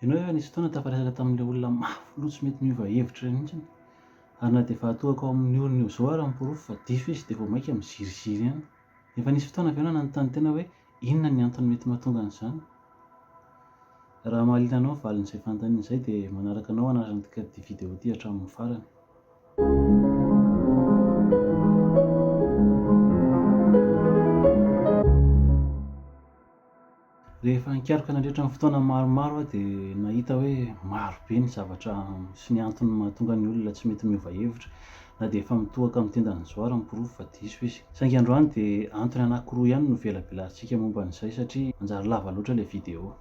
Ianao hoe nisy fotoana tafaresaka tamin'ilay olona mafy loatra mety miova hevitra ireny mihitsiny. Ary na dia fahatohako amin'ny olona io zao ary miporofo fa diso izy dia vao mainka miziriziry ihany. Efa nisy fotoana avy eo ianao nanontany tena hoe inona ny antony mety mahatonga an'izany? Raha mahaliana anao valin'izay fanontaniana izay dia manaraka anao hanaraka ity vidéo ity hatramin'ny farany. Rehefa nikarika nandritra ny fotoana maromaro aho dia nahita hoe marobe ny zavatra sy ny antony mahatonga ny olona tsy mety miova hevitra, na dia efa mitohaka amin'ny tendany zao ary miporofo fa diso izy. Saingy androany dia antony anankiroa ihany no velabelarintsika momba an'izay satria manjary lava loatra ilay vidéo.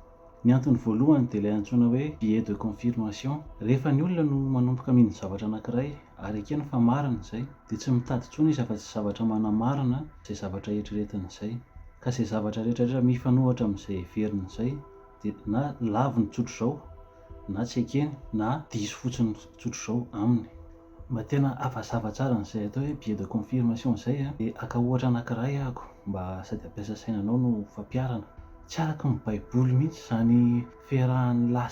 Ny antony voalohany dia ilay antsoina hoe biais de confirmation. Rehefa ny olona no manomboka mino zavatra anankiray ary ekeny fa marina izay dia tsy mitady intsony izy afa-tsy zavatra manamarina izay zavatra eritreretiny izay. Ka izay zavatra rehetrarehetra mifanohitra amin'izay heveriny izay dia na lavo ny tsotro izao, na tsy ekeny, na diso fotsiny tsotro izao aminy. Mba tena hafa-zava tsara n'izay atao hoe biais de confirmation izay dia aka ohatra anankiray ahako mba sady hampiasa sainanao no fampiarana. Tsy araka ny baiboly mihitsy izany fiarahan'ny lahy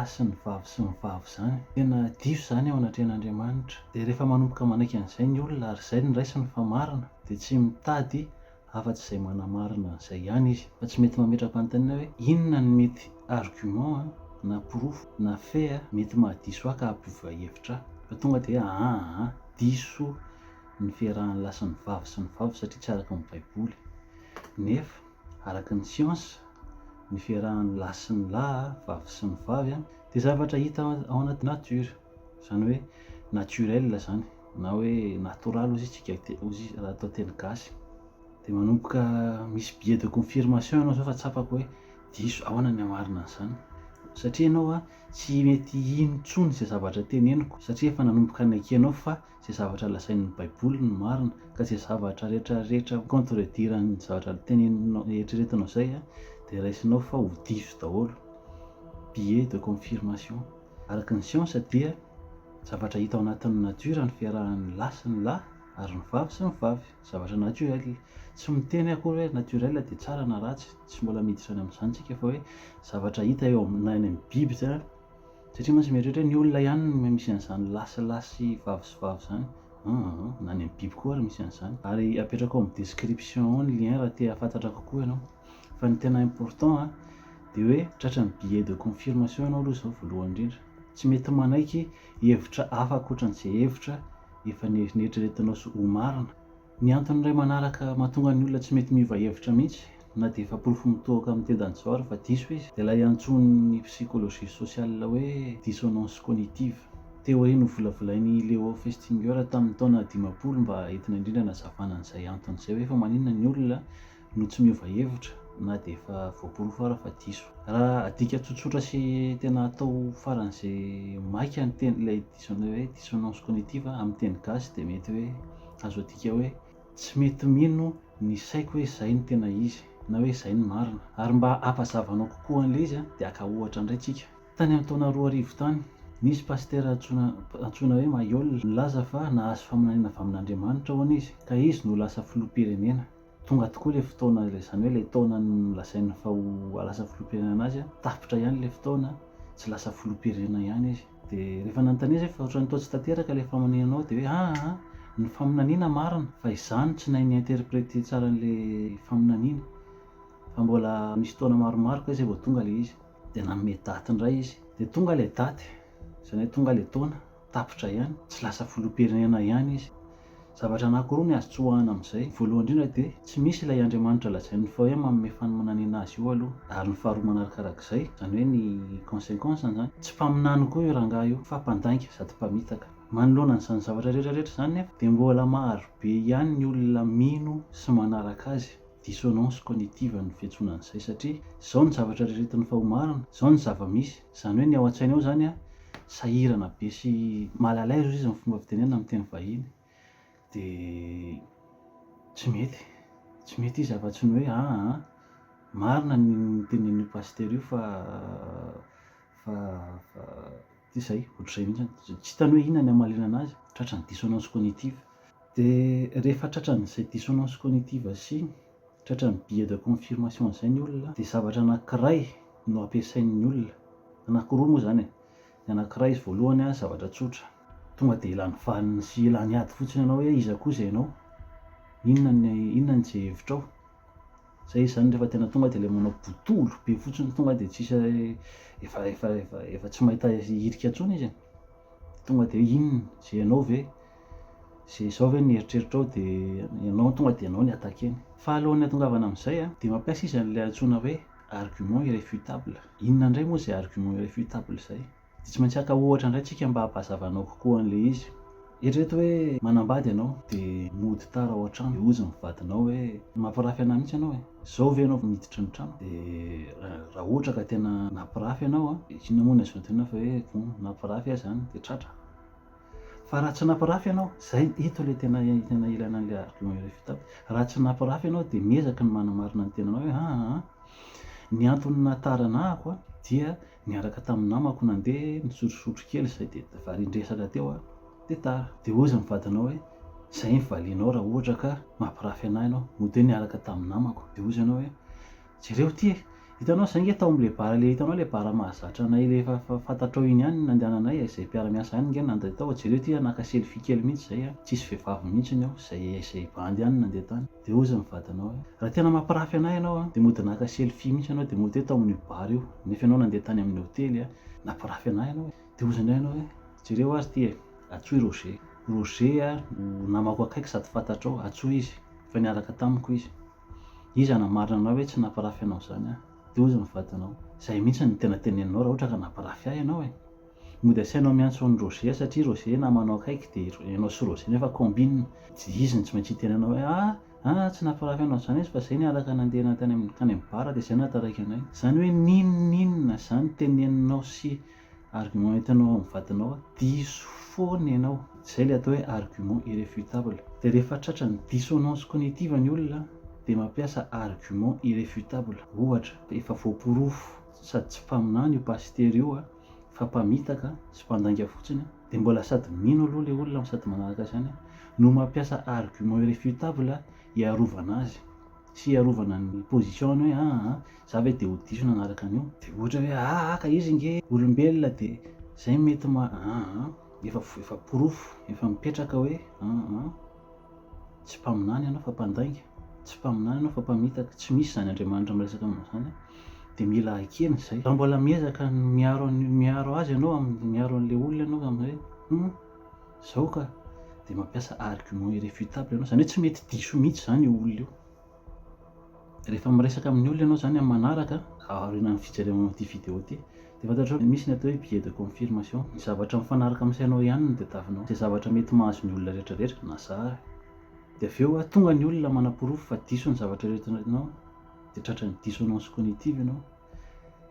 sy ny vavy sy ny vavy izany. Tena diso izany ao anatrehan'Andriamanitra. Dia rehefa manomboka manaiky an'izay ny olona ary izay no raisiny fa marina dia tsy mitady afa-tsy izay manamarina an'izay ihany izy, fa tsy mety mametra-panontaniana hoe inona ny mety argument na porofo na fait mety mahadiso ahy ka hampiova hevitra ahy. Fa tonga dia diso ny fiarahan'ny lahy sy ny vavy satria tsy araka ny baiboly. Nefa araka ny siansa, ny fiarahan'ny lahy sy ny lahy, vavy sy ny vavy dia zavatra hita ao anaty natiora, izany hoe naturel izany, na hoe natoraly hozy isika raha atao teny gasy. Dia manomboka misy biais de confirmation ianao zao fa tsapako hoe diso ahoana ny hamarina an'izany. Satria ianao tsy mety ino intsony izay zavatra teneniko satria efa nanomboka naika ianao fa izay zavatra lazain'ny baiboly no marina, ka izay zavatra rehetrarehetra contredire-ny zavatra teneninao eritreretinao izay dia raisinao fa ho diso daholo. Biais de confirmation. Araka ny siansa dia zavatra hita ao anatin'ny natiora ny fiarahan'ny lahy sy ny lahy ary ny vavy sy ny vavy, zavatra naturel. Tsy miteny akory hoe naturel dia tsara na ratsy, tsy mbola miditra any amin'izany tsika fa hoe zavatra hita eo na any amin'ny biby izany. Satria mantsy mieritreritra hoe ny olona ihany no misy an'izany lahy sy vavy izany. Na any amin'ny biby koa ary misy an'izany. Ary apetrako amin'ny description ao ny lien raha te hahafantatra kokoa ianao. Fa ny tena important dia hoe tratran'ny biais de confirmation ianao aloha izao voalohany indrindra. Tsy mety manaiky hevitra hafa ankoatran'izay hevitra efa nieritreretinao sy ho marina. Ny antony iray manaraka mahatonga ny olona tsy mety miova hevitra mihitsy, na dia efa porofo mitohaka amin'ny tendany zao ary fa diso izy, dia ilay antsoin'ny psychologie sociale hoe dissonance cognitive. Teoria novolavolain'i Leo Festinger tamin'ny taona 500 mba entina indrindra nazavana an'izay antony izay hoe fa maninona ny olona no tsy miova hevitra na dia efa voaporofo ary fa diso. Raha adika tsotsotra sy tena atao faran'izay maika ny teny ilay hoe dissonance cognitive amin'ny teny gasy dia mety hoe azo adika hoe tsy mety mino ny saiko hoe izay no tena izy na hoe izay no marina. Ary mba hampazavanao kokoa an'ilay izy dia aka ohatra indray tsika. Tany amin'ny taona 2000 tany nisy pasitera antsoina hoe Mayol nilaza fa nahazo faminaniana avy amin'Andriamanitra hono izy ka izy no lasa filoham-pirenena. Tonga tokoa ilay fotoana izany hoe ilay taona nolazainy fa ho lasa filoham-pirenena azy tapitra ihany ilay fotoana, tsy lasa filoham-pirenena ihany izy. Dia rehefa nanontania izy fa ohatran'ny tao tsy tanteraka ilay faminanianao dia hoe ny faminaniana marina fa izany tsy nahay ni-interpréter tsara an'ilay faminaniana fa mbola misy taona maromaro ka izay vao tonga ilay izy. Dia nanome daty indray izy dia tonga ilay daty, izany hoe tonga ilay taona tapitra ihany, tsy lasa filoham-pirenena ihany izy. Zavatra anankiroa no azo tsoahana amin'izay. Voalohany indrindra dia tsy misy ilay Andriamanitra lazainy fa hoe manome faminaniana azy io aloha. Ary ny faharoa manarakarak'izay, izany hoe ny conséquence zany, tsy mpaminany koa io rangahy io fa mpandainga sady mpamitaka. Manoloana an'izany zavatra rehetrarehetra izany nefa dia mbola marobe ihany ny olona mino sy manaraka azy. Dissonance cognitive no fiantsoana an'izay satria izao ny zavatra rehetrarehetra fa ho marina, izao ny zava-misy. Izany hoe ny ao an-tsaina ao zany sahirana be sy malalaizo izy amin'ny fomba fitenenana amin'ny teny vahiny. Dia tsy mety izy afa-tsy ny hoe marina ny tenenin'io pasitera io fa izay ohatr'izay mihitsy. Tsy hitany hoe inona ny hamaliana anazy, tratran'ny dissonance cognitive. Dia rehefa tratran'izay dissonance cognitive sy tratran'ny biais de confirmation izay ny olona dia zavatra anankiray no ampiasain'ny olona Anankiroa moa zany e. Ny anankiray izy voalohany a zavatra tsotra, tonga de ilan'ny vaniny sy ilan'ny ady fotsiny ianao hoe iza koa zay ianao, inona ny zay hevitrao. Zay izy zany rehefa tena tonga de le manao botolo be fotsiny, tonga de tsisy efa tsy mahita hirika intsony izy e. Tonga de inona zay ianao ve, zay zao ve ny eritreritrao, de ianao tonga de ianao ny attaqueny. Faharoan'ny hatongavana amin'izay a, de mampiasa izy an'ilay antsoina hoe argument irréfutable. Inona indray moa zay argument irréfutable zay? De tsy maintsy aka ohatra indray tsika mba hampahazavanao kokoa an'le izy. Eritrereto hoe manambady ianao de mody tara ao an-trano, de hozy ny vadinao hoe mampirafy anahy mihitsy ianao e, zao ve ianao miditra ny trano? De raha ohatra ka tena nampirafy ianao a, de inona moa ny azo antsoina fa hoe bon nampirafy aho zany de tratra. Fa raha tsy nampirafy ianao, zay eto le tena ilana an'le argument irréfutable. Raha tsy nampirafy ianao de miezaka ny manamarina ny tenanao hoe ny antony nahatara anahako a dia niaraka tamin'ny namako nandeha nisotrosotro kely zay de varindresaka teo a de tara. De hozy ny vadinao hoe zay ny valianao raha ohatra ka mampirafy anahy ianao, mody hoe niaraka tamin'ny namako. De hozy ianao hoe jereo ty e, hitanao zay nge tao am'le bara le hitanao le bara mahazatra anay le fantatrao iny ihany nandehananay zay mpiara-miasa ihany nge nandeha tao, jereo ty naka selfie kely mihitsy zay a, tsisy vehivavy mihitsy ao zay bandy ihany nandeha tany. De hozy ny vadinao hoe raha tena mampirafy anahy ianao a de mody naka selfie mihitsy ianao, de mody hoe tao amin'io bara io, nefa ianao nandeha tany amin'ny hôtely a, nampirafy anahy ianao. De hozy indray ianao hoe jereo azy ty e, antsoy Roger. Roger a namako akaiky sady fantatrao, antsoy izy fa niaraka tamiko izy. Izy anamarina anao hoe tsy nampirafy anao zany a. De hozy ny vadinao zay mihitsy ny tena teneninao raha ohatra ka nampirafy ahy ianao e. Mody asainao miantso an'i Roger satria Roger namanao akaiky de ianao sy Roger nefa combine. Izy tsy maintsy hitenenao hoe tsy nampirafy anao zany izy fa zay niaraka nandeha tany amin'ny bara de zay nahataraiky anay. Zany hoe ninona zany teneninao sy argument hitanao amin'ny vadinao a, diso foana ianao. Zay le atao hoe argument irréfutable. De rehefa tratran'ny dissonance cognitive ny olona de mampiasa argument irréfutable. Ohatra, efa voaporofo sady tsy mpaminany io pasteur io a, fa mpamitaka sy mpandainga fotsiny a, de mbola sady mino aloha le olona sady manaraka zany a, no mampiasa argument irréfutable iarovana azy sy iarovana ny position-ny hoe za ve de ho diso nanaraka an'io. De ohatra hoe ka izy nge olombelona de zay mety efa porofo, efa mipetraka hoe tsy mpaminany ianao fa mpandainga, tsy mpaminany ianao fa mpamitaka, tsy misy zany Andriamanitra miresaka aminao zany a. De mila hakena zay. Raha mbola miezaka miaro azy ianao, miaro an'le olona ianao amin'izay zao ka, de mampiasa argument irréfutable ianao, zany hoe tsy mety diso mihitsy zany io olona io. Rehefa miresaka amin'ny olona ianao zany amin'ny manaraka, aorianan'ny fijerevana ity vidéo ty, de fantatrao misy ny atao hoe biais de confirmation. Ny zavatra mifanaraka amin'ny sainao ihany no tadiavinao, zay zavatra mety mahazo ny olona rehetrarehetra na zary. De avy eo tonga ny olona manam-porofo fa diso ny zavatra rehetrarehetra de tratran'ny dissonance cognitive ianao.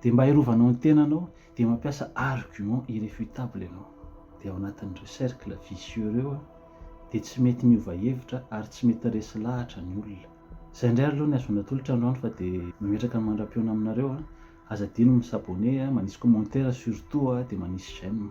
De mba hirovanao ny tenanao de mampiasa argument irréfutable ianao. De ao anatin'ireo cercle vicieux ireo de tsy mety miova hevitra ary tsy mety resy lahatra ny olona. Zay indray aloha ny azona tolotra androany fa de mametraka ny mandram-piona aminareo. Aza adino misabone, manisy commentaire surtout de manisy j'aime.